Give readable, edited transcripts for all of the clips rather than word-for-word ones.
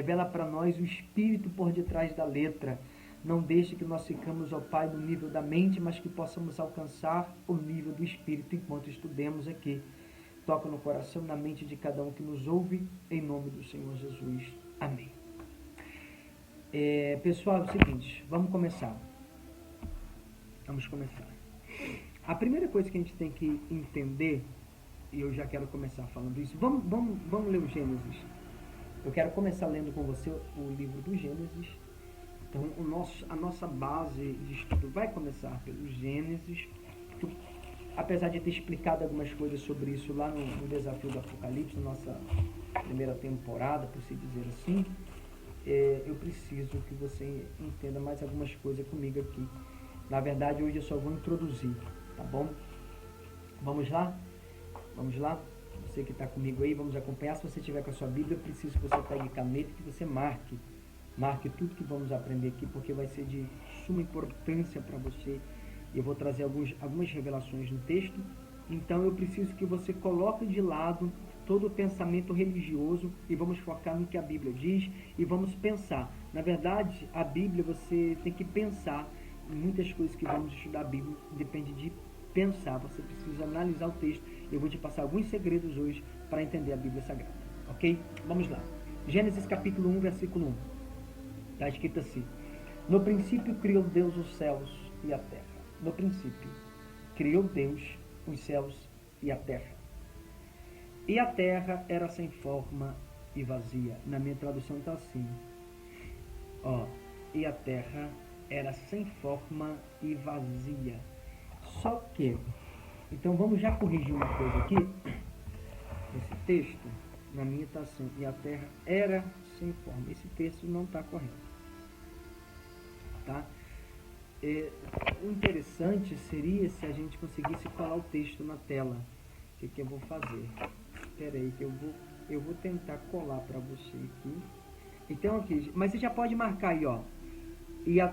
Revela para nós o espírito por detrás da letra. Não deixe que nós ficamos, ó Pai, no nível da mente, mas que possamos alcançar o nível do espírito enquanto estudemos aqui. Toca no coração e na mente de cada um que nos ouve, em nome do Senhor Jesus. Amém. Pessoal, é o seguinte, vamos começar. A primeira coisa que a gente tem que entender, e eu já quero começar falando isso, vamos ler o Gênesis. Eu quero começar lendo com você o livro do Gênesis. Então, a nossa base de estudo vai começar pelo Gênesis. Apesar de ter explicado algumas coisas sobre isso lá no Desafio do Apocalipse, na nossa primeira temporada, por se dizer assim, eu preciso que você entenda mais algumas coisas comigo aqui. Na verdade, hoje eu só vou introduzir, tá bom? Vamos lá? Você que está comigo aí, vamos acompanhar. Se você estiver com a sua Bíblia, eu preciso que você pegue caneta e que você marque tudo que vamos aprender aqui, porque vai ser de suma importância para você. Eu vou trazer algumas revelações no texto, então eu preciso que você coloque de lado todo o pensamento religioso e vamos focar no que a Bíblia diz e vamos pensar. Na verdade, a Bíblia, você tem que pensar em muitas coisas que vamos estudar. A Bíblia depende de pensar, você precisa analisar o texto. Eu vou te passar alguns segredos hoje para entender a Bíblia Sagrada, ok? Vamos lá. Gênesis capítulo 1, versículo 1. Está escrito assim: no princípio criou Deus os céus e a terra. No princípio criou Deus os céus e a terra. E a terra era sem forma e vazia. Na minha tradução está assim. E a terra era sem forma e vazia. Só que, então vamos já corrigir uma coisa aqui. Esse texto, na minha está assim, e a terra era sem forma. Esse texto não está correto. Tá? O interessante seria se a gente conseguisse colar o texto na tela. O que eu vou fazer? Espera aí que eu vou tentar colar para você aqui. Então aqui, mas você já pode marcar aí,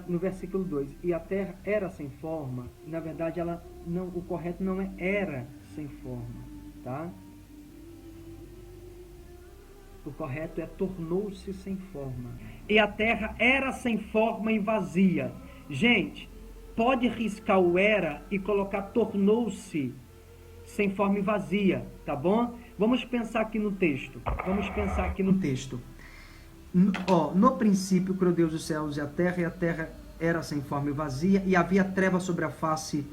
no versículo 2, e a terra era sem forma. Na verdade, o correto não é era sem forma, tá? O correto é tornou-se sem forma. E a terra era sem forma e vazia. Gente, pode riscar o era e colocar tornou-se sem forma e vazia, tá bom? Vamos pensar aqui no texto. No princípio criou Deus os céus e a terra era sem forma e vazia, e havia treva sobre a face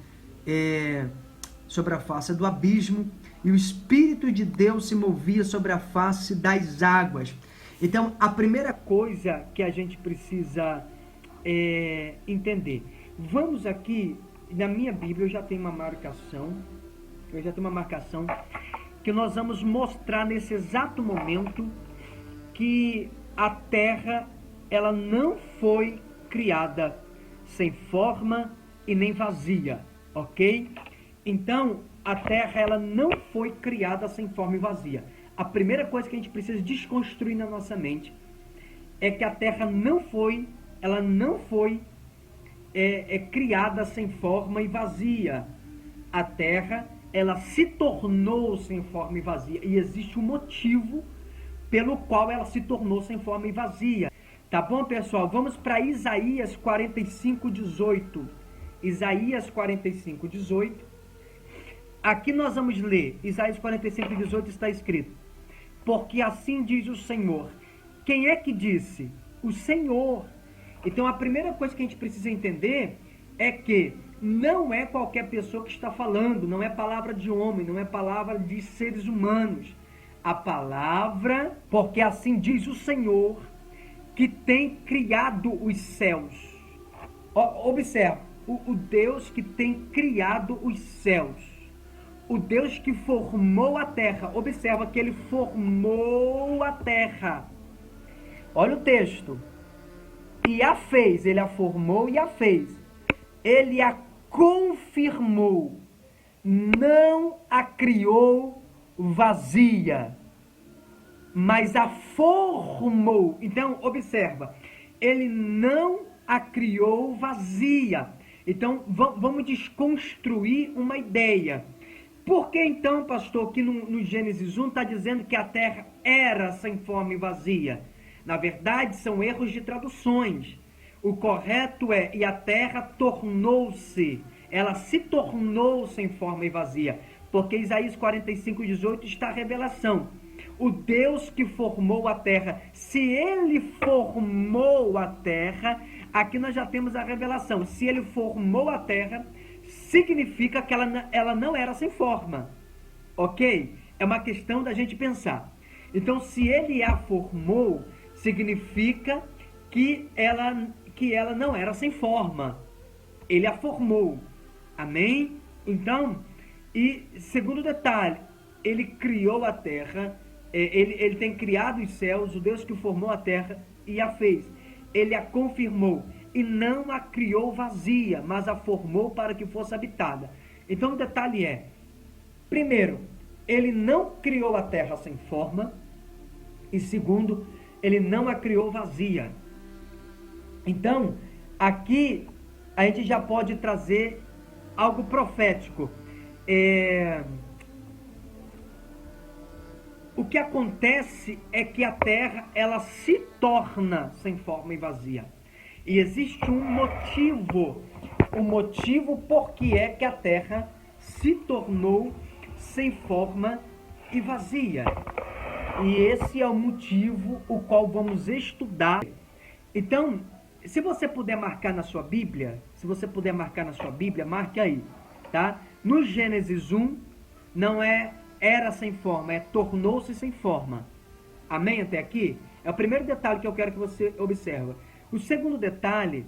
do abismo, e o Espírito de Deus se movia sobre a face das águas. Então, a primeira coisa que a gente precisa entender. Vamos aqui, na minha Bíblia eu já tenho uma marcação que nós vamos mostrar nesse exato momento que a terra, ela não foi criada sem forma e nem vazia, ok? Então, a terra, ela não foi criada sem forma e vazia. A primeira coisa que a gente precisa desconstruir na nossa mente é que a terra não foi criada sem forma e vazia. A terra, ela se tornou sem forma e vazia, e existe um motivo pelo qual ela se tornou sem forma e vazia. Tá bom, pessoal? Vamos para Isaías 45:18. Isaías 45:18. Aqui nós vamos ler. Isaías 45:18 está escrito: porque assim diz o Senhor. Quem é que disse? O Senhor. Então a primeira coisa que a gente precisa entender é que não é qualquer pessoa que está falando, não é palavra de homem, não é palavra de seres humanos. A palavra, porque assim diz o Senhor, que tem criado os céus. Observa, o Deus que tem criado os céus, o Deus que formou a terra. Observa que ele formou a terra. Olha o texto. E a fez, ele a formou e a fez. Ele a confirmou, não a criou vazia, mas a formou. Então, observa, ele não a criou vazia. Então, vamos desconstruir uma ideia. Por que então, pastor, que no Gênesis 1 está dizendo que a terra era sem forma e vazia? Na verdade, são erros de traduções. O correto é, e a terra tornou-se. Ela se tornou sem forma e vazia. Porque Isaías 45:18 está a revelação. O Deus que formou a terra, se ele formou a terra, aqui nós já temos a revelação. Se ele formou a terra, significa que ela não era sem forma. Ok? É uma questão da gente pensar. Então, se ele a formou, significa que ela não era sem forma. Ele a formou. Amém? Então, e segundo detalhe, ele criou a terra, ele tem criado os céus, o Deus que formou a terra e a fez. Ele a confirmou e não a criou vazia, mas a formou para que fosse habitada. Então o detalhe é, primeiro, ele não criou a terra sem forma, e segundo, ele não a criou vazia. Então, aqui a gente já pode trazer algo profético. O que acontece é que a terra, ela se torna sem forma e vazia. E existe um motivo por que é que a terra se tornou sem forma e vazia. E esse é o motivo o qual vamos estudar. Então, se você puder marcar na sua Bíblia, marque aí, tá? No Gênesis 1, não é era sem forma, é tornou-se sem forma. Amém até aqui? É o primeiro detalhe que eu quero que você observe. O segundo detalhe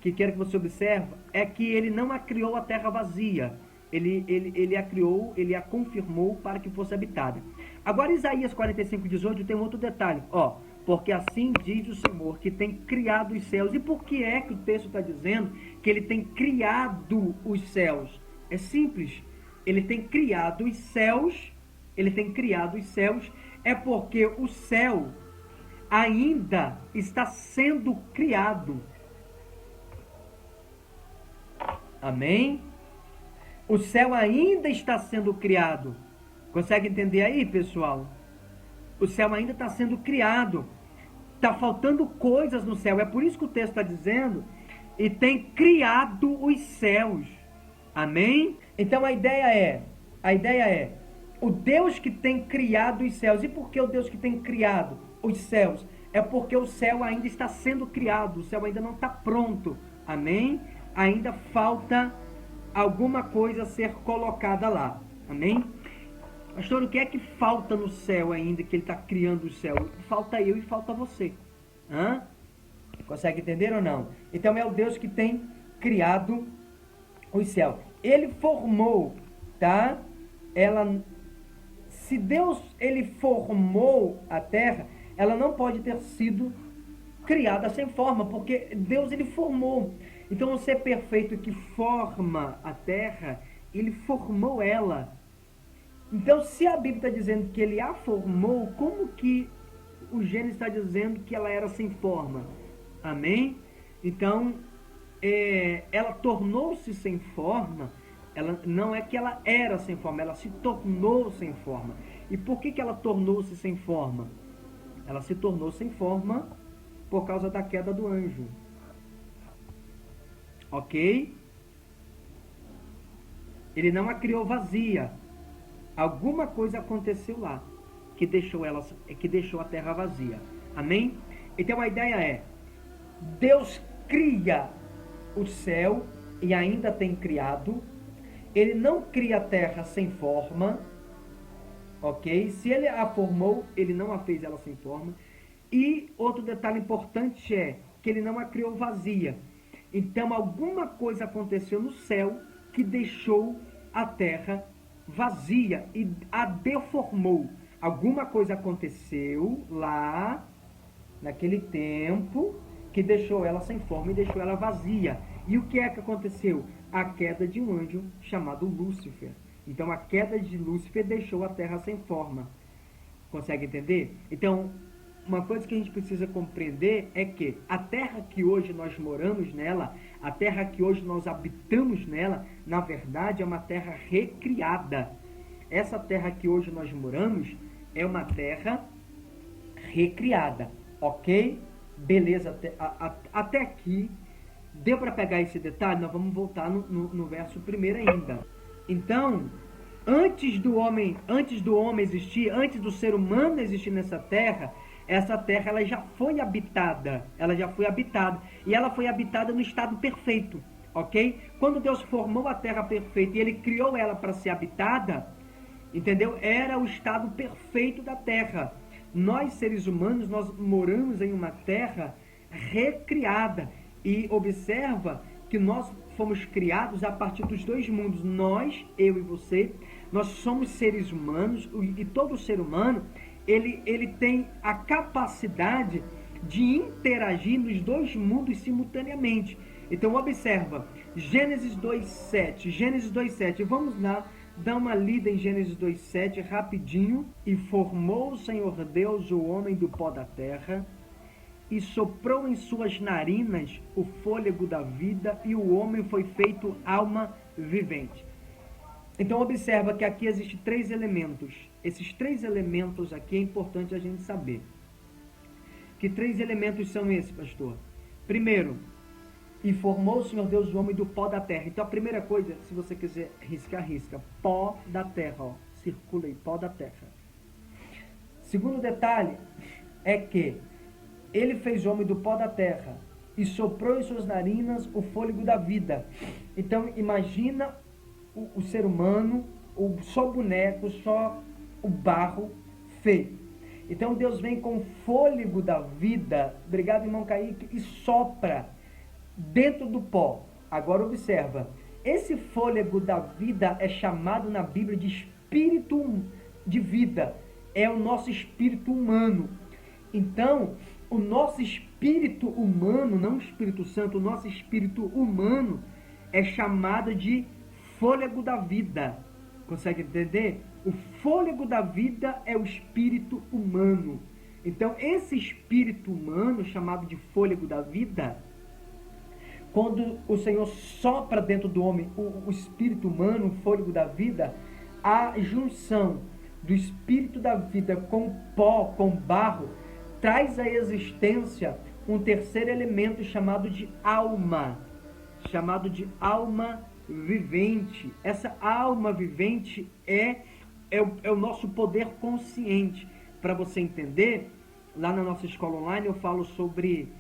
que quero que você observe é que ele não a criou a terra vazia. Ele a criou, ele a confirmou para que fosse habitada. Agora Isaías 45:18 tem um outro detalhe. Porque assim diz o Senhor, que tem criado os céus. E por que é que o texto está dizendo que ele tem criado os céus? É simples. Ele tem criado os céus, é porque o céu ainda está sendo criado. Amém? O céu ainda está sendo criado. Consegue entender aí, pessoal? O céu ainda está sendo criado. Está faltando coisas no céu. É por isso que o texto está dizendo, e tem criado os céus. Amém? Então a ideia é, o Deus que tem criado os céus. E por que o Deus que tem criado os céus? É porque o céu ainda está sendo criado, o céu ainda não está pronto. Amém? Ainda falta alguma coisa a ser colocada lá. Amém? Pastor, o que é que falta no céu ainda, que ele está criando o céu? Falta eu e falta você. Consegue entender ou não? Então é o Deus que tem criado os céus. Ele formou, tá? Se Deus ele formou a terra, ela não pode ter sido criada sem forma, porque Deus ele formou. Então o ser perfeito que forma a terra, ele formou ela. Então se a Bíblia está dizendo que ele a formou, como que o Gênesis está dizendo que ela era sem forma? Amém? Então ela tornou-se sem forma. Ela não é que ela era sem forma, ela se tornou sem forma. E por que ela tornou-se sem forma? Ela se tornou sem forma por causa da queda do anjo. Ok? Ele não a criou vazia. Alguma coisa aconteceu lá que deixou a terra vazia. Amém? Então a ideia é, Deus cria o céu e ainda tem criado. Ele não cria a terra sem forma. Ok? Se ele a formou, ele não a fez ela sem forma. E outro detalhe importante é que ele não a criou vazia. Então alguma coisa aconteceu no céu que deixou a terra vazia e a deformou. Alguma coisa aconteceu lá, naquele tempo, que deixou ela sem forma e deixou ela vazia. E o que é que aconteceu? A queda de um anjo chamado Lúcifer. Então a queda de Lúcifer deixou a terra sem forma. Consegue entender? Então, uma coisa que a gente precisa compreender é que a terra que hoje nós moramos nela, a terra que hoje nós habitamos nela, na verdade é uma terra recriada. Essa terra que hoje nós moramos é uma terra recriada. Ok? Beleza, até aqui. Deu para pegar esse detalhe? Nós vamos voltar no verso primeiro ainda. Então, antes do homem existir, antes do ser humano existir nessa terra, essa terra ela já foi habitada. E ela foi habitada no estado perfeito, ok? Quando Deus formou a terra perfeita e Ele criou ela para ser habitada, entendeu? Era o estado perfeito da terra. Nós, seres humanos, nós moramos em uma terra recriada. E observa que nós fomos criados a partir dos dois mundos. Nós, eu e você, nós somos seres humanos, e todo ser humano, ele tem a capacidade de interagir nos dois mundos simultaneamente. Então observa, Gênesis 2:7. Gênesis 2:7. Vamos lá dar uma lida em Gênesis 2:7 rapidinho. E formou o Senhor Deus o homem do pó da terra, e soprou em suas narinas o fôlego da vida, e o homem foi feito alma vivente. Então observa que aqui existem três elementos. Esses três elementos aqui é importante a gente saber. Que três elementos são esses, pastor? Primeiro, e formou o Senhor Deus o homem do pó da terra. Então a primeira coisa, se você quiser riscar, risca. Pó da terra, ó. Circula aí, pó da terra. Segundo detalhe é que Ele fez o homem do pó da terra e soprou em suas narinas o fôlego da vida. Então imagina o ser humano, só boneco, só o barro feito. Então Deus vem com o fôlego da vida, obrigado irmão Kaique, e sopra dentro do pó. Agora observa, esse fôlego da vida é chamado na Bíblia de espírito de vida. É o nosso espírito humano. Então, o nosso espírito humano, não o Espírito Santo, o nosso espírito humano é chamado de fôlego da vida. Consegue entender? O fôlego da vida é o espírito humano. Então, esse espírito humano, chamado de fôlego da vida, quando o Senhor sopra dentro do homem o espírito humano, o fôlego da vida, a junção do espírito da vida com pó, com barro, traz à existência um terceiro elemento chamado de alma vivente. Essa alma vivente é o nosso poder consciente. Para você entender, lá na nossa escola online eu falo sobre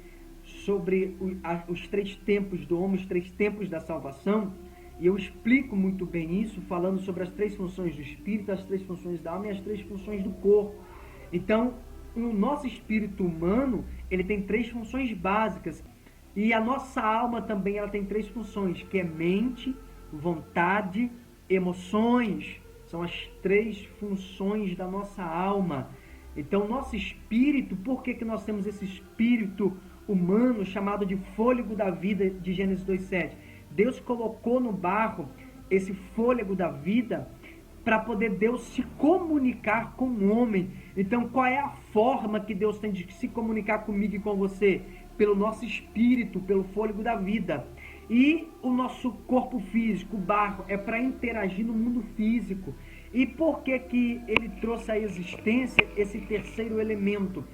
os três tempos do homem, os três tempos da salvação, e eu explico muito bem isso, falando sobre as três funções do espírito, as três funções da alma e as três funções do corpo. Então, o nosso espírito humano, ele tem três funções básicas. E a nossa alma também, ela tem três funções, que é mente, vontade, emoções. São as três funções da nossa alma. Então, nosso espírito, por que nós temos esse espírito humano chamado de fôlego da vida de Gênesis 2:7? Deus colocou no barro esse fôlego da vida para poder Deus se comunicar com o homem. Então, qual é a forma que Deus tem de se comunicar comigo e com você? Pelo nosso espírito, pelo fôlego da vida. E o nosso corpo físico, o barro, é para interagir no mundo físico. E por que ele trouxe à existência esse terceiro elemento?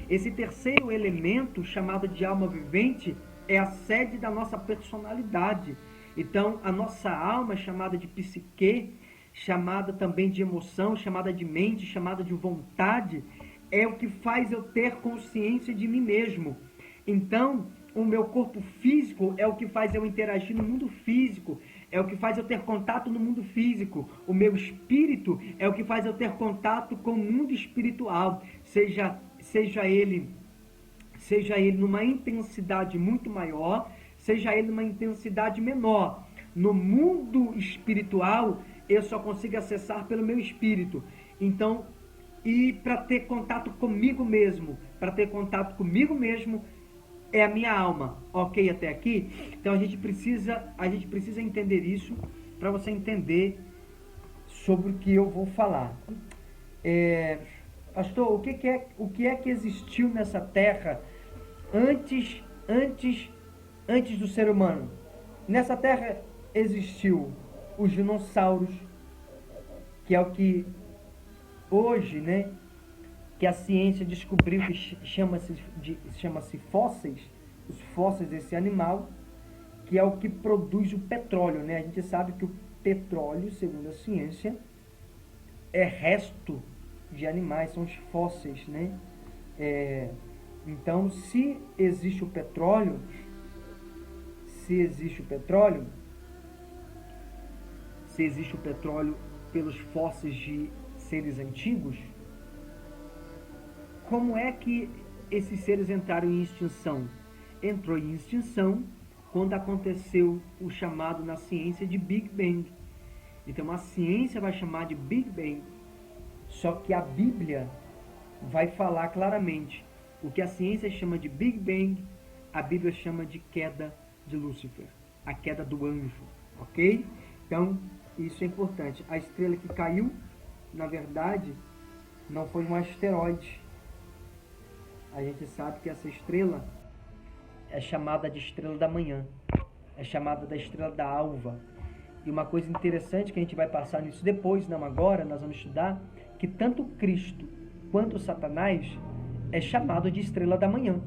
Esse terceiro elemento, chamado de alma vivente, é a sede da nossa personalidade. Então, a nossa alma, chamada de psique, chamada também de emoção, chamada de mente, chamada de vontade, é o que faz eu ter consciência de mim mesmo. Então, o meu corpo físico é o que faz eu interagir no mundo físico, é o que faz eu ter contato no mundo físico. O meu espírito é o que faz eu ter contato com o mundo espiritual, seja ele numa intensidade muito maior, seja ele numa intensidade menor. No mundo espiritual, eu só consigo acessar pelo meu espírito. Então, e para ter contato comigo mesmo, é a minha alma. Ok até aqui? Então a gente precisa entender isso para você entender sobre o que eu vou falar. Pastor, o que é que existiu nessa terra antes do ser humano? Nessa terra existiu os dinossauros, que é o que hoje, que a ciência descobriu que chama-se fósseis, os fósseis desse animal, que é o que produz o petróleo, né? A gente sabe que o petróleo, segundo a ciência, é resto de animais, são os fósseis, né? Então, se existe o petróleo pelos fósseis de seres antigos, como é que esses seres entraram em extinção? Entrou em extinção quando aconteceu o chamado na ciência de Big Bang. Então a ciência vai chamar de Big Bang, só que a Bíblia vai falar claramente o que a ciência chama de Big Bang, a Bíblia chama de queda de Lúcifer, a queda do anjo, ok? Então isso é importante. A estrela que caiu, na verdade, não foi um asteroide. A gente sabe que essa estrela é chamada de estrela da manhã, é chamada da estrela da alva. E uma coisa interessante que a gente vai passar nisso depois, não agora, nós vamos estudar, que tanto Cristo quanto Satanás é chamado de estrela da manhã,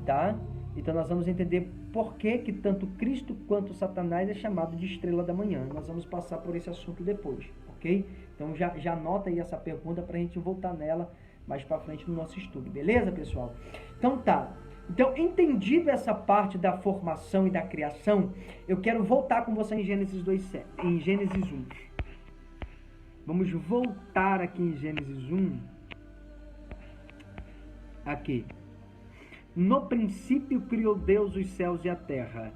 tá? Então nós vamos entender por que tanto Cristo quanto Satanás é chamado de estrela da manhã. Nós vamos passar por esse assunto depois, ok? Então já anota aí essa pergunta para a gente voltar nela mais para frente no nosso estudo, beleza, pessoal? Então tá. Então, entendido essa parte da formação e da criação, eu quero voltar com você em Gênesis 2, em Gênesis 1. Vamos voltar aqui em Gênesis 1. Aqui. No princípio criou Deus os céus e a terra.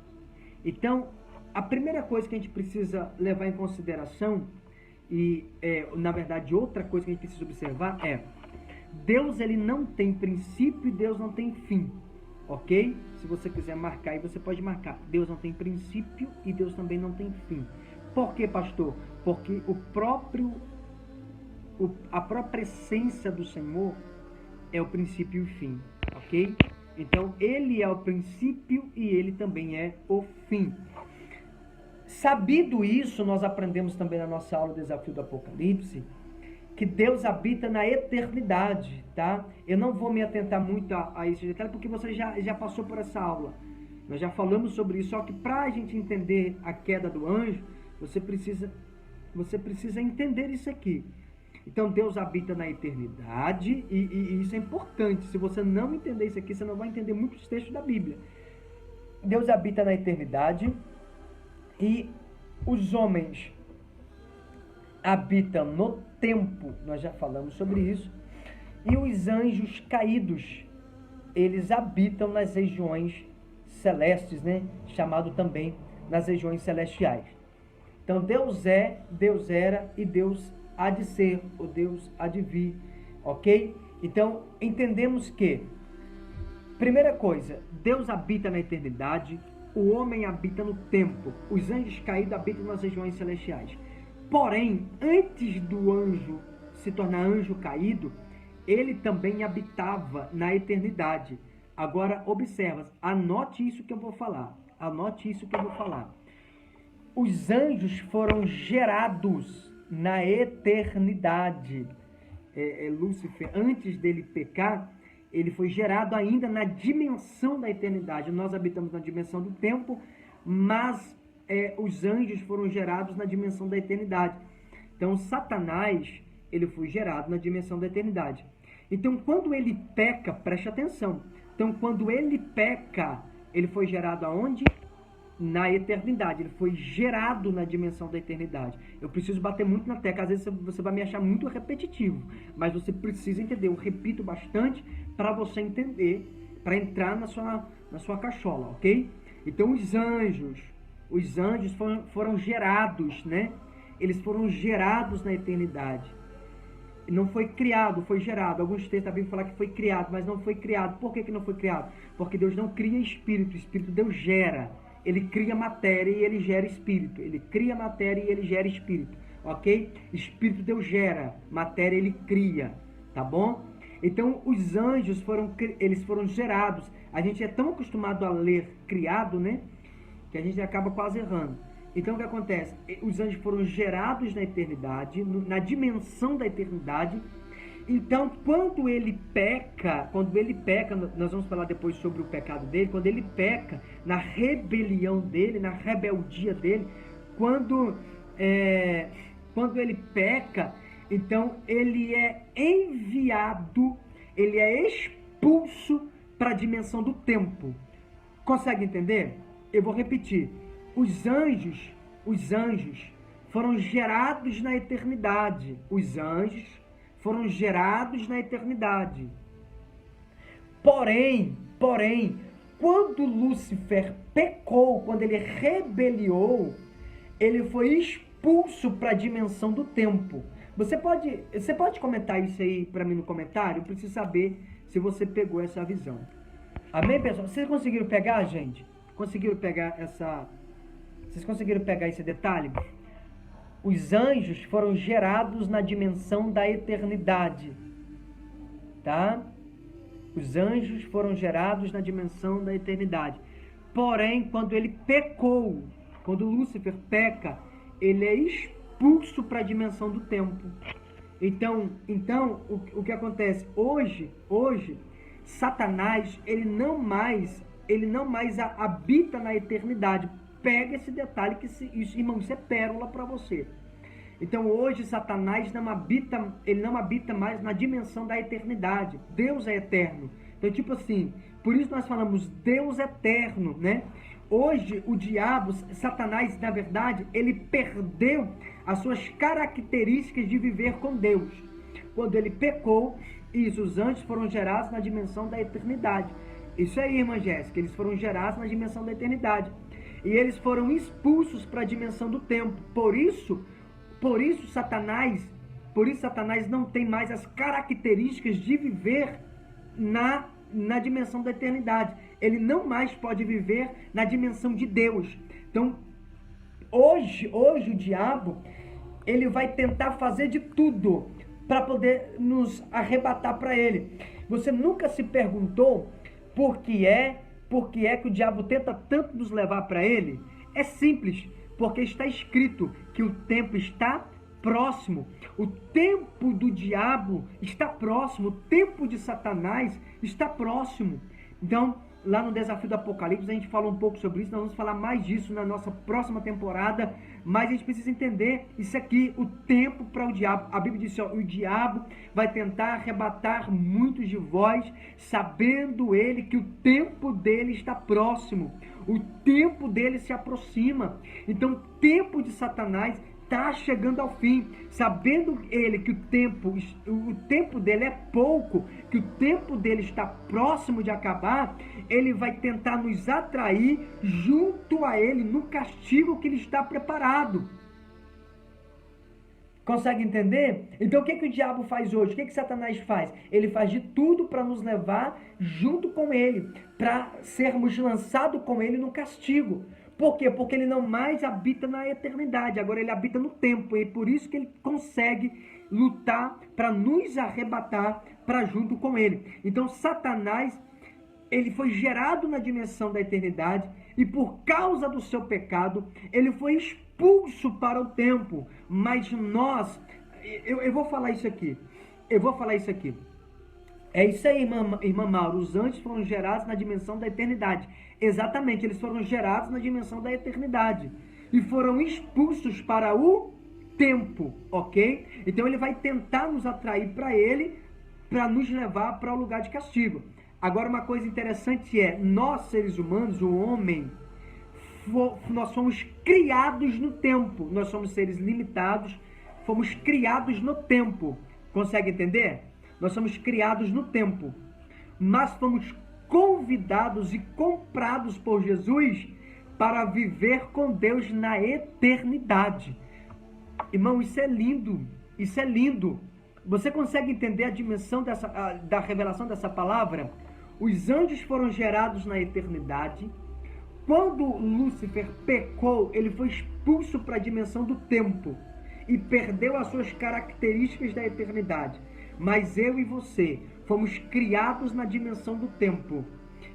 Então, a primeira coisa que a gente precisa levar em consideração, e na verdade outra coisa que a gente precisa observar é: Deus, ele não tem princípio e Deus não tem fim, ok? Se você quiser marcar aí, você pode marcar. Deus não tem princípio e Deus também não tem fim. Por quê, pastor? Porque a própria essência do Senhor é o princípio e o fim, ok? Então, ele é o princípio e ele também é o fim. Sabido isso, nós aprendemos também na nossa aula Desafio do Apocalipse, que Deus habita na eternidade, tá? Eu não vou me atentar muito a esse detalhe, porque você já passou por essa aula. Nós já falamos sobre isso, só que para a gente entender a queda do anjo, você precisa entender isso aqui. Então Deus habita na eternidade, e isso é importante. Se você não entender isso aqui, você não vai entender muitos textos da Bíblia. Deus habita na eternidade e os homens habitam no tempo, nós já falamos sobre isso, e os anjos caídos, eles habitam nas regiões celestes, né? Chamado também nas regiões celestiais. Então Deus é, Deus era e Deus há de ser, ou Deus há de vir, ok? Então entendemos que, primeira coisa, Deus habita na eternidade, o homem habita no tempo, os anjos caídos habitam nas regiões celestiais. Porém, antes do anjo se tornar anjo caído, ele também habitava na eternidade. Agora, observa, anote isso que eu vou falar. Anote isso que eu vou falar. Os anjos foram gerados na eternidade. Lúcifer, antes dele pecar, ele foi gerado ainda na dimensão da eternidade. Nós habitamos na dimensão do tempo, mas os anjos foram gerados na dimensão da eternidade. Então, Satanás, ele foi gerado na dimensão da eternidade. Então, quando ele peca, preste atenção. Então, quando ele peca, ele foi gerado aonde? Na eternidade. Ele foi gerado na dimensão da eternidade. Eu preciso bater muito na tecla. Às vezes você vai me achar muito repetitivo, mas você precisa entender. Eu repito bastante para você entender, para entrar na sua cachola, ok? Então, os anjos foram gerados, né? Eles foram gerados na eternidade. Não foi criado, foi gerado. Alguns textos da Bíblia falam que foi criado, mas não foi criado. Por que não foi criado? Porque Deus não cria espírito. Espírito Deus gera. Ele cria matéria e ele gera espírito. Ele cria matéria e ele gera espírito. Ok? Espírito Deus gera. Matéria ele cria. Tá bom? Então, os anjos eles foram gerados. A gente é tão acostumado a ler criado, né? Que a gente acaba quase errando. Então, o que acontece? Os anjos foram gerados na eternidade, na dimensão da eternidade, Então, quando ele peca, nós vamos falar depois sobre o pecado dele, quando ele peca, na rebelião dele, na rebeldia dele, quando ele peca, então ele é enviado, ele é expulso para a dimensão do tempo. Consegue entender? Eu vou repetir. Os anjos foram gerados na eternidade. Os anjos foram gerados na eternidade. Porém, quando Lúcifer pecou, quando ele rebeliou, ele foi expulso para a dimensão do tempo. Você pode comentar isso aí para mim no comentário? Eu preciso saber se você pegou essa visão. Amém, pessoal? Vocês conseguiram pegar, gente? Vocês conseguiram pegar esse detalhe? Os anjos foram gerados na dimensão da eternidade, tá? Os anjos foram gerados na dimensão da eternidade. Porém, quando ele pecou, quando Lúcifer peca, ele é expulso para a dimensão do tempo. Então, o que acontece? Hoje, Satanás, ele não mais habita na eternidade. Pega esse detalhe, irmão, isso é pérola para você. Então hoje Satanás não habita mais na dimensão da eternidade. Deus é eterno. Então tipo assim, por isso nós falamos Deus eterno, né? Hoje o diabo, Satanás, na verdade, ele perdeu as suas características de viver com Deus. Quando ele pecou, os anjos foram gerados na dimensão da eternidade. Isso aí, irmã Jéssica, eles foram gerados na dimensão da eternidade. E eles foram expulsos para a dimensão do tempo. Por isso Satanás não tem mais as características de viver na dimensão da eternidade. Ele não mais pode viver na dimensão de Deus. Então, hoje o diabo, ele vai tentar fazer de tudo para poder nos arrebatar para ele. Você nunca se perguntou por que é que o diabo tenta tanto nos levar para ele? É simples, porque está escrito que o tempo está próximo. O tempo do diabo está próximo, o tempo de Satanás está próximo. Então, lá no Desafio do Apocalipse, a gente fala um pouco sobre isso, nós vamos falar mais disso na nossa próxima temporada, mas a gente precisa entender isso aqui, o tempo para o diabo. A Bíblia diz, o diabo vai tentar arrebatar muitos de vós, sabendo ele que o tempo dele está próximo, o tempo dele se aproxima. Então, o tempo de Satanás está chegando ao fim, sabendo ele que o tempo dele é pouco, que o tempo dele está próximo de acabar, ele vai tentar nos atrair junto a ele no castigo que ele está preparado. Consegue entender? Então o que o diabo faz hoje? O que Satanás faz? Ele faz de tudo para nos levar junto com ele, para sermos lançados com ele no castigo. Por quê? Porque ele não mais habita na eternidade, agora ele habita no tempo, e por isso que ele consegue lutar para nos arrebatar para junto com ele. Então Satanás, ele foi gerado na dimensão da eternidade, e por causa do seu pecado, ele foi expulso para o tempo. Mas nós, eu vou falar isso aqui, É isso aí, irmã Mauro, os anjos foram gerados na dimensão da eternidade. Exatamente, eles foram gerados na dimensão da eternidade. E foram expulsos para o tempo, ok? Então ele vai tentar nos atrair para ele, para nos levar para o lugar de castigo. Agora uma coisa interessante nós seres humanos, o homem, nós fomos criados no tempo. Nós somos seres limitados, fomos criados no tempo. Consegue entender? Nós somos criados no tempo, mas fomos convidados e comprados por Jesus para viver com Deus na eternidade. Irmão, isso é lindo, isso é lindo. Você consegue entender a dimensão da revelação dessa palavra? Os anjos foram gerados na eternidade. Quando Lúcifer pecou, ele foi expulso para a dimensão do tempo e perdeu as suas características da eternidade. Mas eu e você fomos criados na dimensão do tempo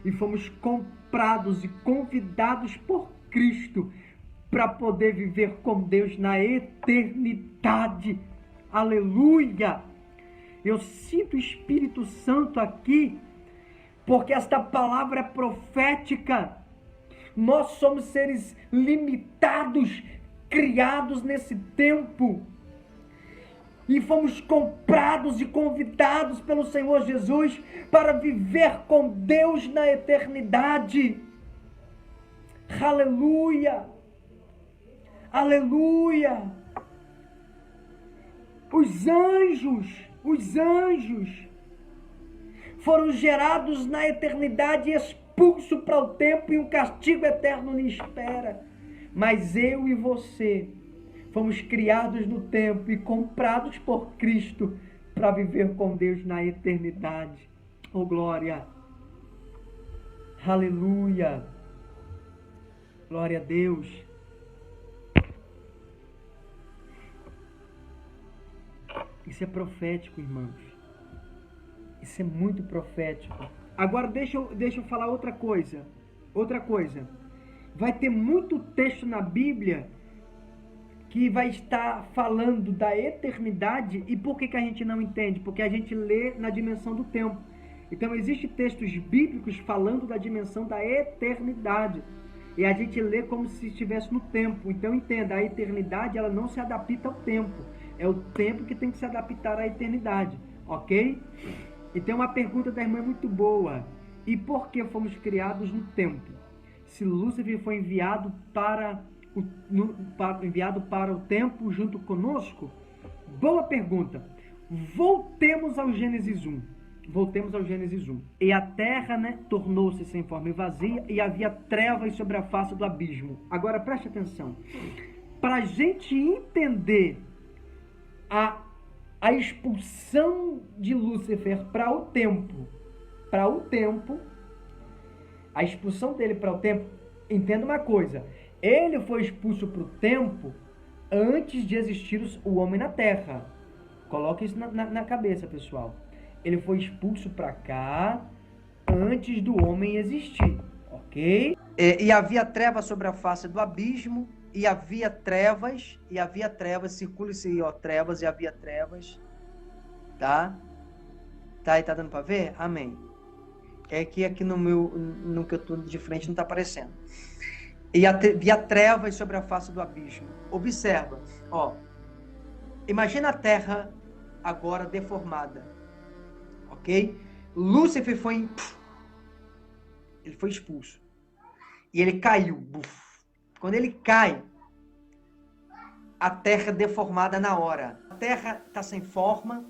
e fomos comprados e convidados por Cristo para poder viver com Deus na eternidade. Aleluia! Eu sinto o Espírito Santo aqui, porque esta palavra é profética. Nós somos seres limitados, criados nesse tempo. E fomos comprados e convidados pelo Senhor Jesus para viver com Deus na eternidade. Aleluia! Aleluia! Os anjos foram gerados na eternidade e expulsos para o tempo, e um castigo eterno lhe espera. Mas eu e você fomos criados no tempo e comprados por Cristo para viver com Deus na eternidade. Oh, glória! Aleluia! Glória a Deus! Isso é profético, irmãos. Isso é muito profético. Agora deixa eu falar outra coisa. Outra coisa. Vai ter muito texto na Bíblia que vai estar falando da eternidade. E por que a gente não entende? Porque a gente lê na dimensão do tempo. Então existem textos bíblicos falando da dimensão da eternidade. E a gente lê como se estivesse no tempo. Então entenda, a eternidade ela não se adapta ao tempo. É o tempo que tem que se adaptar à eternidade. Ok? Então uma pergunta da irmã é muito boa. E por que fomos criados no tempo? Se Lúcifer foi enviado para o tempo junto conosco? Boa pergunta. Voltemos ao Gênesis 1. E a terra, tornou-se sem forma e vazia, e havia trevas sobre a face do abismo. Agora preste atenção. Para a gente entender a expulsão de Lúcifer para o tempo, a expulsão dele para o tempo, entenda uma coisa, ele foi expulso para o tempo antes de existir o homem na terra. Coloque isso na cabeça, pessoal. Ele foi expulso para cá antes do homem existir, ok? E havia trevas sobre a face do abismo, e havia trevas, circule-se, ó, trevas, e havia trevas, tá? Tá aí, tá dando para ver? Amém. É que aqui no que eu tô de frente não tá aparecendo. E havia trevas sobre a face do abismo. Observa, ó. Imagina a terra agora deformada, ok? Lúcifer ele foi expulso. E ele caiu. Quando ele cai, a terra é deformada na hora. A terra está sem forma,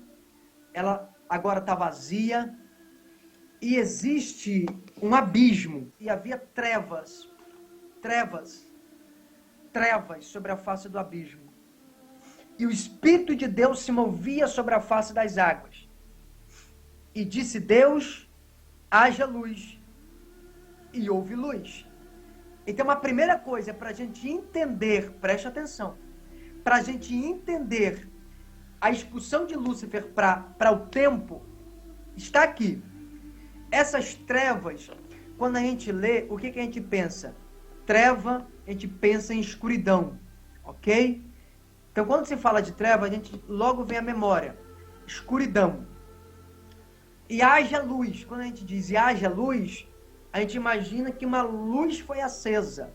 ela agora está vazia, e existe um abismo. E havia trevas sobre a face do abismo. E o Espírito de Deus se movia sobre a face das águas. E disse Deus, haja luz. E houve luz. Então a primeira coisa é para a gente entender, preste atenção, para a gente entender a expulsão de Lúcifer para o tempo, está aqui. Essas trevas, quando a gente lê, o que a gente pensa? Treva, a gente pensa em escuridão, ok? Então quando se fala de treva, a gente logo vem à memória, escuridão. E haja luz, quando a gente diz e haja luz, a gente imagina que uma luz foi acesa.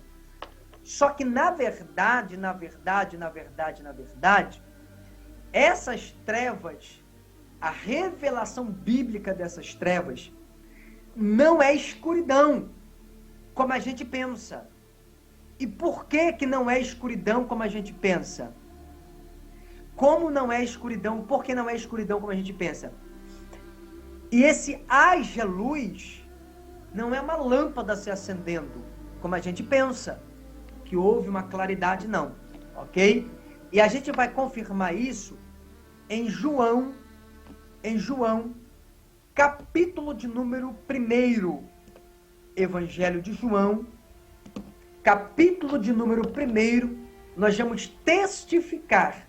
Só que na verdade, essas trevas, a revelação bíblica dessas trevas, não é escuridão, como a gente pensa. E por que não é escuridão como a gente pensa? Como não é escuridão? Por que não é escuridão como a gente pensa? E esse haja luz não é uma lâmpada se acendendo, como a gente pensa, que houve uma claridade, não, ok? E a gente vai confirmar isso em João, capítulo de número 1, Evangelho de João, capítulo de número 1, nós vamos testificar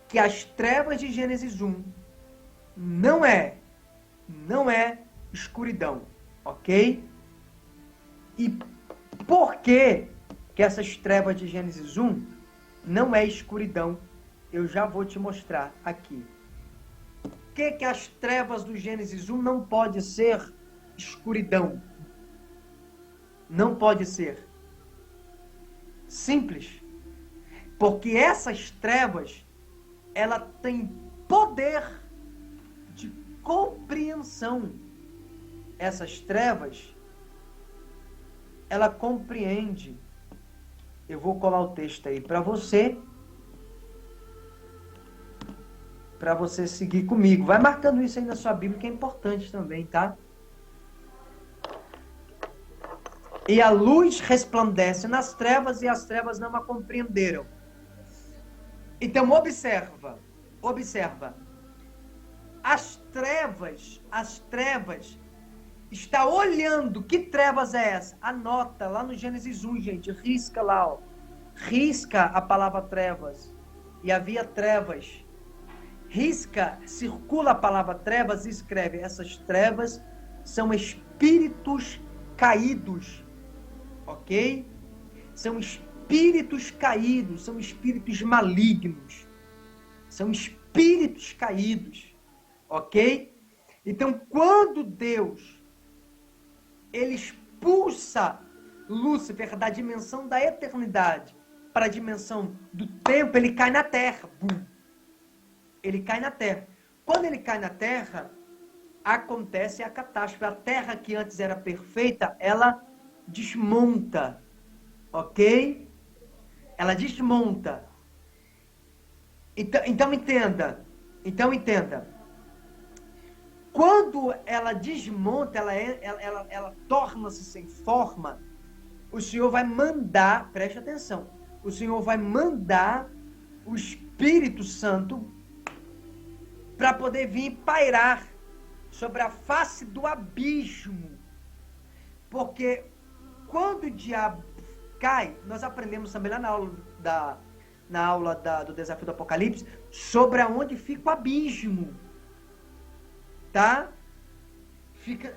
que as trevas de Gênesis 1 não é escuridão. Ok? E por que essas trevas de Gênesis 1 não é escuridão? Eu já vou te mostrar aqui. que as trevas do Gênesis 1 não pode ser escuridão? Não pode ser. Simples. Porque essas trevas, ela tem poder de compreensão. Essas trevas, ela compreende. Eu vou colar o texto aí para você seguir comigo. Vai marcando isso aí na sua Bíblia, que é importante também, tá? E a luz resplandece nas trevas, e as trevas não a compreenderam. Então, observa. As trevas, está olhando. Que trevas é essa? Anota lá no Gênesis 1, gente. Risca lá, ó. Risca a palavra trevas. E havia trevas. Risca, circula a palavra trevas e escreve. Essas trevas são espíritos caídos. Ok? São espíritos caídos, são espíritos malignos. São espíritos caídos. Ok? Então, quando Deus ele expulsa Lúcifer da dimensão da eternidade para a dimensão do tempo, ele cai na terra. Bum. Ele cai na terra. Quando ele cai na terra, acontece a catástrofe. A terra que antes era perfeita, ela desmonta. Ok? Ela desmonta. Então entenda. Quando ela desmonta, ela torna-se sem forma, o Senhor vai mandar, preste atenção, o Senhor vai mandar o Espírito Santo para poder vir pairar sobre a face do abismo. Porque quando o diabo cai, nós aprendemos também lá na aula do desafio do Apocalipse, sobre aonde fica o abismo. Tá? Fica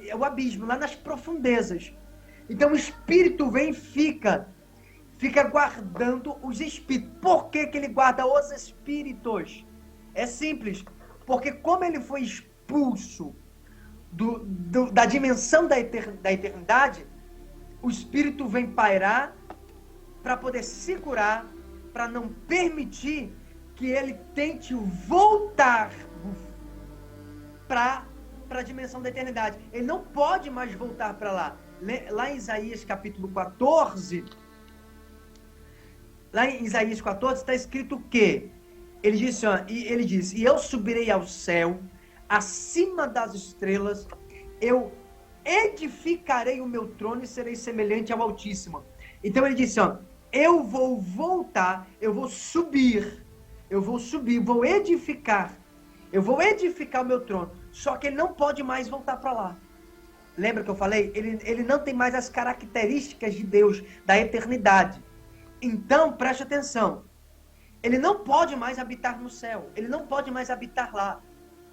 é o abismo, lá nas profundezas. Então o Espírito vem e fica guardando os espíritos. Por que ele guarda os espíritos? É simples. Porque como ele foi expulso da dimensão da eternidade, o Espírito vem pairar para poder segurar, para não permitir que ele tente voltar para a dimensão da eternidade. Ele não pode mais voltar para lá. Lá em Isaías capítulo 14, está escrito o quê? Ele disse, e eu subirei ao céu, acima das estrelas, eu edificarei o meu trono e serei semelhante ao Altíssimo. Então ele disse, eu vou voltar, eu vou subir, vou edificar o meu trono. Só que ele não pode mais voltar para lá. Lembra que eu falei? Ele não tem mais as características de Deus, da eternidade. Então, preste atenção. Ele não pode mais habitar no céu. Ele não pode mais habitar lá.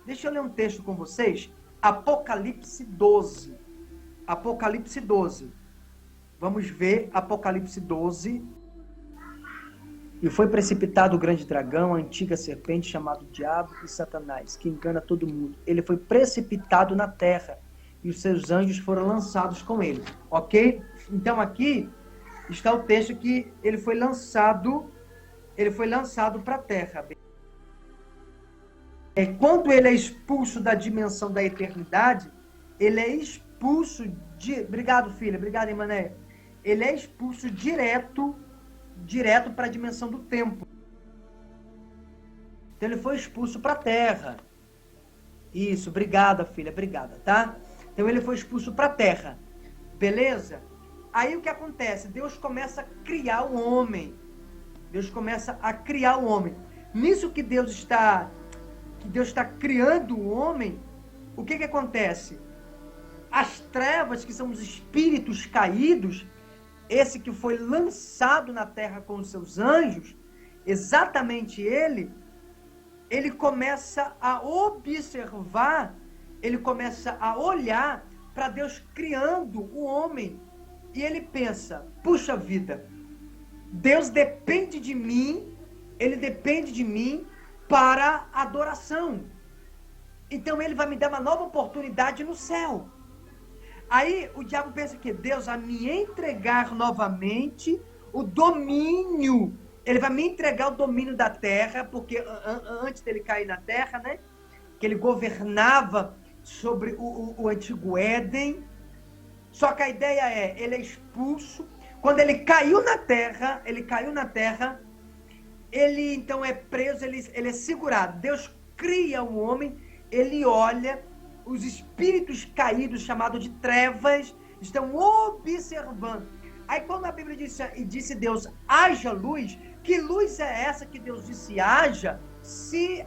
Deixa eu ler um texto com vocês. Apocalipse 12. Apocalipse 12. Vamos ver Apocalipse 12. E foi precipitado o grande dragão, a antiga serpente, chamado Diabo e Satanás, que engana todo mundo. Ele foi precipitado na terra, e os seus anjos foram lançados com ele. Ok? Então aqui está o texto que ele foi lançado para a terra. Quando ele é expulso da dimensão da eternidade, ele é expulso Obrigado, filha. Obrigado, Emané. Ele é expulso direto para a dimensão do tempo. Então ele foi expulso para a terra. Isso, obrigada, filha, obrigada, tá? Então ele foi expulso para a terra. Beleza? Aí o que acontece? Deus começa a criar o homem. Nisso que Deus está criando o homem, o que acontece? As trevas, que são os espíritos caídos, esse que foi lançado na terra com os seus anjos, exatamente ele começa a observar, ele começa a olhar para Deus criando o homem. E ele pensa, puxa vida, Deus depende de mim, ele depende de mim para adoração. Então ele vai me dar uma nova oportunidade no céu. Aí o diabo pensa que Deus vai me entregar novamente o domínio. Ele vai me entregar o domínio da terra, porque antes dele cair na terra, né? Que ele governava sobre o antigo Éden. Só que a ideia é, ele é expulso. Quando ele caiu na terra, ele então é preso, ele é segurado. Deus cria um homem, ele olha, os espíritos caídos, chamados de trevas, estão observando. Aí quando a Bíblia disse Deus, haja luz, que luz é essa que Deus disse haja, se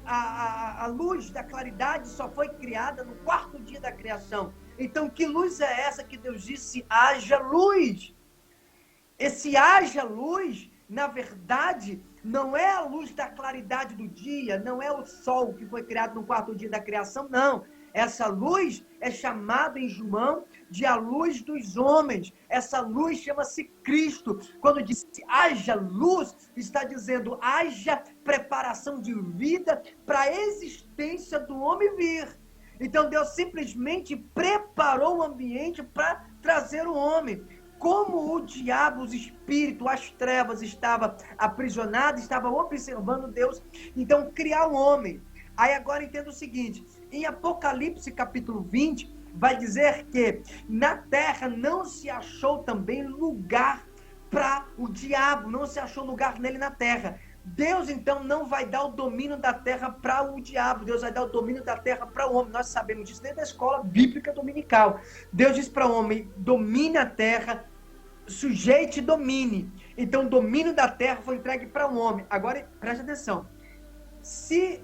a luz da claridade só foi criada no 4º dia da criação? Então que luz é essa que Deus disse haja luz? Esse haja luz, na verdade, não é a luz da claridade do dia, não é o sol que foi criado no 4º dia da criação, não. Essa luz é chamada em João de a luz dos homens. Essa luz chama-se Cristo. Quando diz haja luz, está dizendo haja preparação de vida para a existência do homem vir. Então Deus simplesmente preparou o ambiente para trazer o homem. Como o diabo, os espíritos, as trevas estava aprisionado, estava observando Deus, então criar o homem. Aí agora entenda o seguinte, em Apocalipse capítulo 20, vai dizer que na terra não se achou também lugar para o diabo, não se achou lugar nele na terra. Deus então não vai dar o domínio da terra para o diabo, Deus vai dar o domínio da terra para o homem. Nós sabemos disso desde a escola bíblica dominical. Deus diz para o homem, domine a terra, sujeite e domine. Então o domínio da terra foi entregue para o homem. Agora preste atenção, se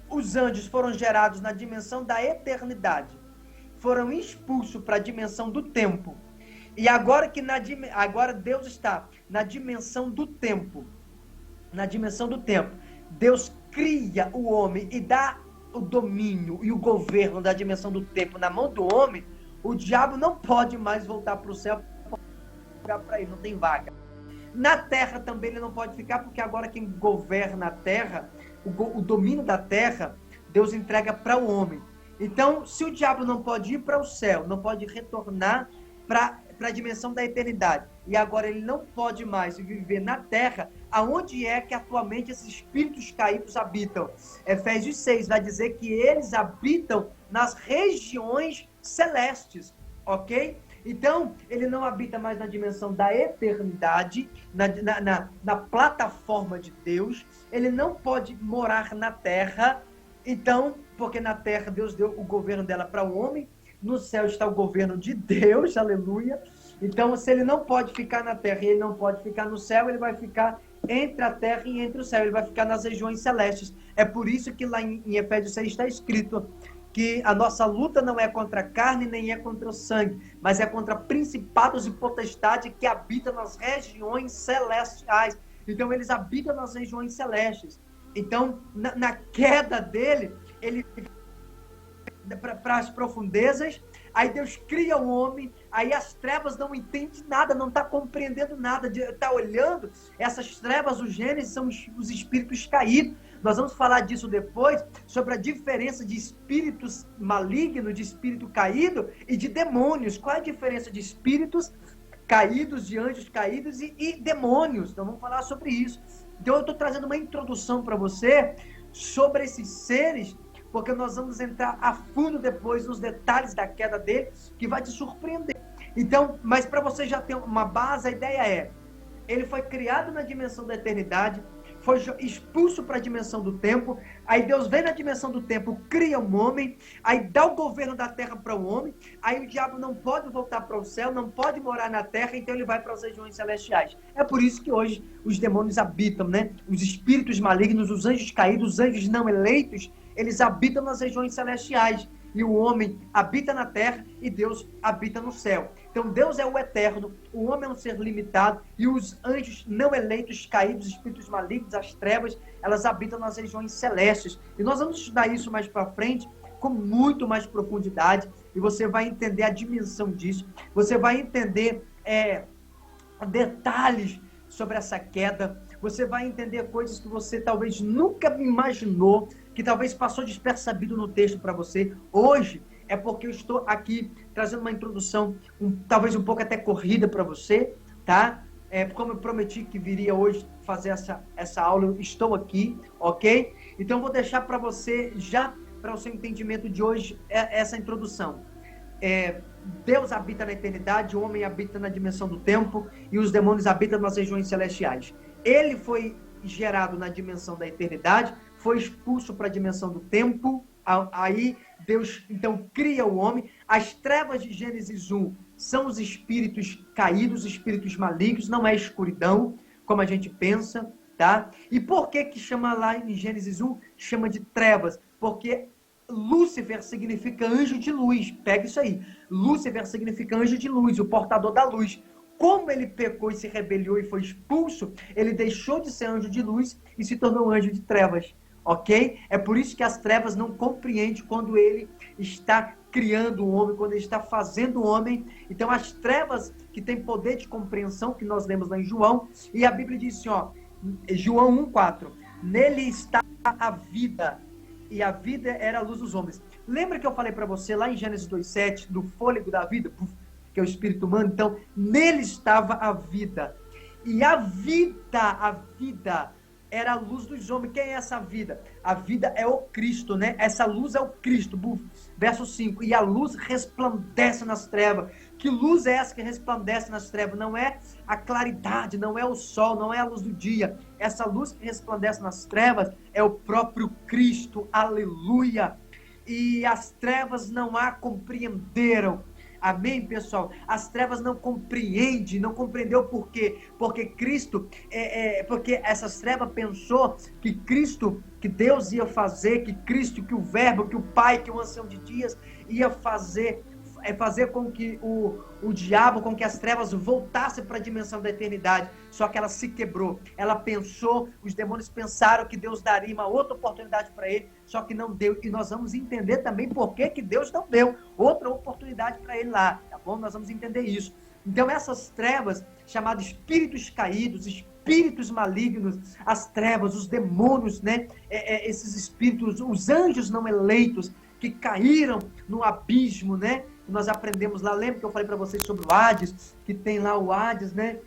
os anjos foram gerados na dimensão da eternidade, foram expulsos para a dimensão do tempo, e agora Deus está na dimensão do tempo, Deus cria o homem e dá o domínio e o governo da dimensão do tempo na mão do homem. O diabo não pode mais voltar para o céu, para ele, não tem vaga. Na terra também ele não pode ficar, porque agora quem governa a terra, o domínio da terra, Deus entrega para o homem. Então, se o diabo não pode ir para o céu, não pode retornar para a dimensão da eternidade, e agora ele não pode mais viver na terra, aonde é que atualmente esses espíritos caídos habitam? Efésios 6 vai dizer que eles habitam nas regiões celestes, ok? Então, ele não habita mais na dimensão da eternidade, na plataforma de Deus, ele não pode morar na terra, então, porque na terra Deus deu o governo dela para o homem, no céu está o governo de Deus, aleluia. Então, se ele não pode ficar na terra e ele não pode ficar no céu, ele vai ficar entre a terra e entre o céu, ele vai ficar nas regiões celestes. É por isso que lá em Efésios 6 está escrito que a nossa luta não é contra a carne, nem é contra o sangue, mas é contra principados e potestades que habitam nas regiões celestiais. Então, eles habitam nas regiões celestes. Então, na queda dele, ele para as profundezas, aí Deus cria o homem, aí as trevas não entendem nada, não está compreendendo nada, está olhando, essas trevas, o Gênesis, são os espíritos caídos. Nós vamos falar disso depois, sobre a diferença de espíritos malignos, de espírito caído e de demônios. Qual é a diferença de espíritos caídos, de anjos caídos e demônios? Então vamos falar sobre isso. Então eu estou trazendo uma introdução para você sobre esses seres, porque nós vamos entrar a fundo depois nos detalhes da queda dele, que vai te surpreender. Então, mas para você já ter uma base, a ideia é, ele foi criado na dimensão da eternidade, foi expulso para a dimensão do tempo, aí Deus vem na dimensão do tempo, cria um homem, aí dá o governo da terra para o homem, aí o diabo não pode voltar para o céu, não pode morar na terra, então ele vai para as regiões celestiais. É por isso que hoje os demônios habitam, né? Os espíritos malignos, os anjos caídos, os anjos não eleitos, eles habitam nas regiões celestiais. E o homem habita na terra e Deus habita no céu. Então Deus é o eterno, o homem é um ser limitado e os anjos não eleitos, caídos, espíritos malignos, as trevas, elas habitam nas regiões celestes. E nós vamos estudar isso mais para frente com muito mais profundidade e você vai entender a dimensão disso. Você vai entender detalhes sobre essa queda. Você vai entender coisas que você talvez nunca imaginou que talvez passou despercebido no texto para você hoje, é porque eu estou aqui trazendo uma introdução, talvez um pouco até corrida para você, tá? Como eu prometi que viria hoje fazer essa aula, eu estou aqui, ok? Então eu vou deixar para você, já para o seu entendimento de hoje, essa introdução. Deus habita na eternidade, o homem habita na dimensão do tempo e os demônios habitam nas regiões celestiais. Ele foi gerado na dimensão da eternidade, foi expulso para a dimensão do tempo. Aí Deus então cria o homem. As trevas de Gênesis 1 são os espíritos caídos, espíritos malignos, não é escuridão, como a gente pensa, tá? E por que chama lá em Gênesis 1, chama de trevas? Porque Lúcifer significa anjo de luz. Pega isso aí. Lúcifer significa anjo de luz, o portador da luz. Como ele pecou e se rebeliou e foi expulso, ele deixou de ser anjo de luz e se tornou anjo de trevas. Ok? É por isso que as trevas não compreendem quando ele está criando o homem, quando ele está fazendo o homem. Então as trevas que têm poder de compreensão, que nós lemos lá em João, e a Bíblia diz assim, ó, João 1,4, nele está a vida, e a vida era a luz dos homens. Lembra que eu falei para você lá em Gênesis 2,7, do fôlego da vida, que é o espírito humano? Então, nele estava a vida. E a vida era a luz dos homens. Quem é essa vida? A vida é o Cristo, né? Essa luz é o Cristo. Verso 5. E a luz resplandece nas trevas. Que luz é essa que resplandece nas trevas? Não é a claridade, não é o sol, não é a luz do dia. Essa luz que resplandece nas trevas é o próprio Cristo. Aleluia! E as trevas não a compreenderam. Amém, pessoal? As trevas não compreendem, não compreendeu por quê? Porque Cristo, porque essas trevas pensou que Cristo, que Deus ia fazer, que Cristo, que o Verbo, que o Pai, que o Ancião de Dias ia fazer com que o diabo, com que as trevas voltassem para a dimensão da eternidade. Só que ela se quebrou. Ela pensou, os demônios pensaram que Deus daria uma outra oportunidade para ele, só que não deu. E nós vamos entender também por que Deus não deu outra oportunidade para ele lá, tá bom? Nós vamos entender isso. Então essas trevas, chamadas espíritos caídos, espíritos malignos, as trevas, os demônios, né? Esses espíritos, os anjos não eleitos, que caíram no abismo, né? Nós aprendemos lá, lembra que eu falei para vocês sobre o Hades, que tem lá o Hades, né?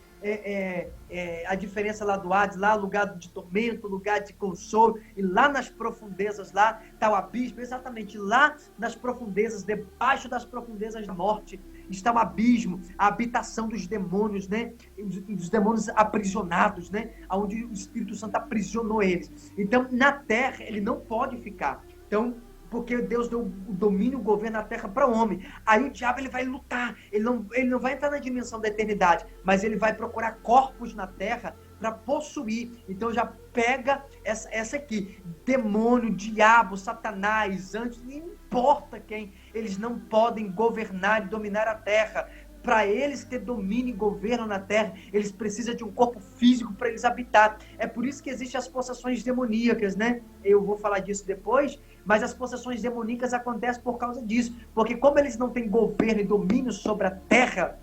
A diferença lá do Hades, lá lugar de tormento, lugar de consolo, e lá nas profundezas, lá está o abismo, exatamente lá nas profundezas, debaixo das profundezas da morte, está o abismo, a habitação dos demônios, né? Dos demônios aprisionados, né? Onde o Espírito Santo aprisionou eles. Então, na terra, ele não pode ficar. Então, porque Deus deu o domínio, o governo da terra para o homem. Aí o diabo ele vai lutar, ele não vai entrar na dimensão da eternidade, mas ele vai procurar corpos na terra para possuir. Então já pega essa aqui, demônio, diabo, satanás, anjos, não importa quem, eles não podem governar e dominar a terra. Para eles ter domínio e governo na terra, eles precisam de um corpo físico para eles habitar. É por isso que existem as possessões demoníacas, né? Eu vou falar disso depois, mas as possessões demoníacas acontecem por causa disso. Porque como eles não têm governo e domínio sobre a terra,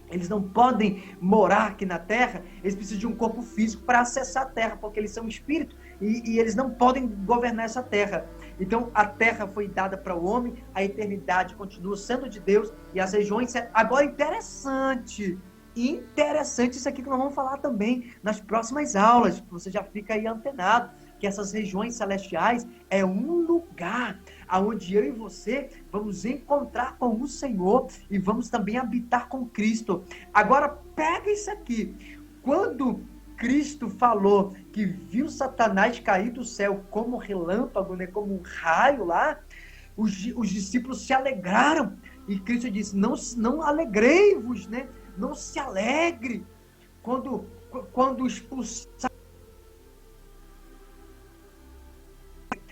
eles não podem morar aqui na terra, eles precisam de um corpo físico para acessar a terra, porque eles são espírito e eles não podem governar essa terra. Então a terra foi dada para o homem, a eternidade continua sendo de Deus e as regiões... Agora interessante isso aqui que nós vamos falar também nas próximas aulas, você já fica aí antenado, que essas regiões celestiais é um lugar onde eu e você vamos encontrar com o Senhor e vamos também habitar com Cristo. Agora pega isso aqui, quando Cristo falou que viu Satanás cair do céu como relâmpago, né, como um raio lá, os discípulos se alegraram. E Cristo disse, não alegrei-vos, né? Não se alegre quando expulsar,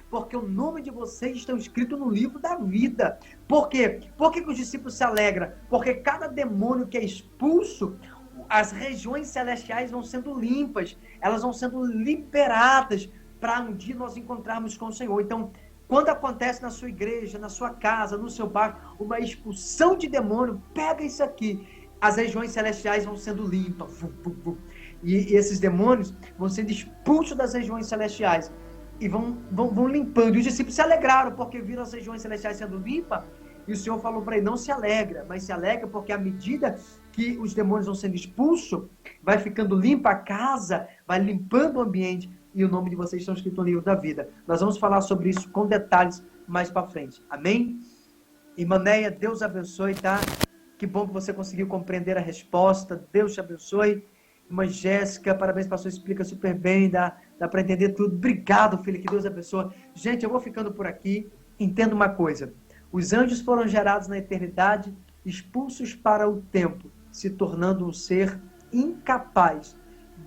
porque o nome de vocês está escrito no livro da vida. Por quê? Por que os discípulos se alegram? Porque cada demônio que é expulso, as regiões celestiais vão sendo limpas, elas vão sendo liberadas para um dia nós encontrarmos com o Senhor. Então, quando acontece na sua igreja, na sua casa, no seu bairro, uma expulsão de demônio, pega isso aqui, as regiões celestiais vão sendo limpas, e esses demônios vão sendo expulsos das regiões celestiais. e vão limpando. E os discípulos se alegraram, porque viram as regiões celestiais sendo limpas, e o Senhor falou para ele, não se alegra, mas se alegra porque à medida que os demônios vão sendo expulsos, vai ficando limpa a casa, vai limpando o ambiente, e o nome de vocês estão escritos no livro da vida. Nós vamos falar sobre isso com detalhes mais para frente. Amém? Irmã Neia, Deus abençoe, tá? Que bom que você conseguiu compreender a resposta. Deus te abençoe. Irmã Jéssica, parabéns, pastor, explica super bem, dá para entender tudo. Obrigado, filha, que Deus abençoe. Gente, eu vou ficando por aqui. Entenda uma coisa. Os anjos foram gerados na eternidade, expulsos para o tempo, se tornando um ser incapaz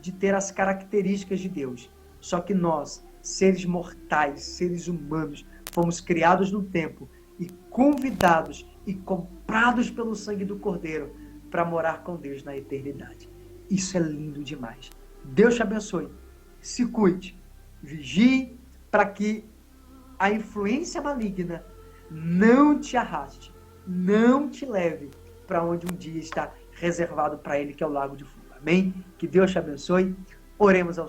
de ter as características de Deus. Só que nós, seres mortais, seres humanos, fomos criados no tempo e convidados e comprados pelo sangue do Cordeiro para morar com Deus na eternidade. Isso é lindo demais. Deus te abençoe. Se cuide. Vigie para que a influência maligna não te arraste, não te leve para onde um dia está reservado para ele, que é o lago de fogo. Amém? Que Deus te abençoe. Oremos ao Senhor.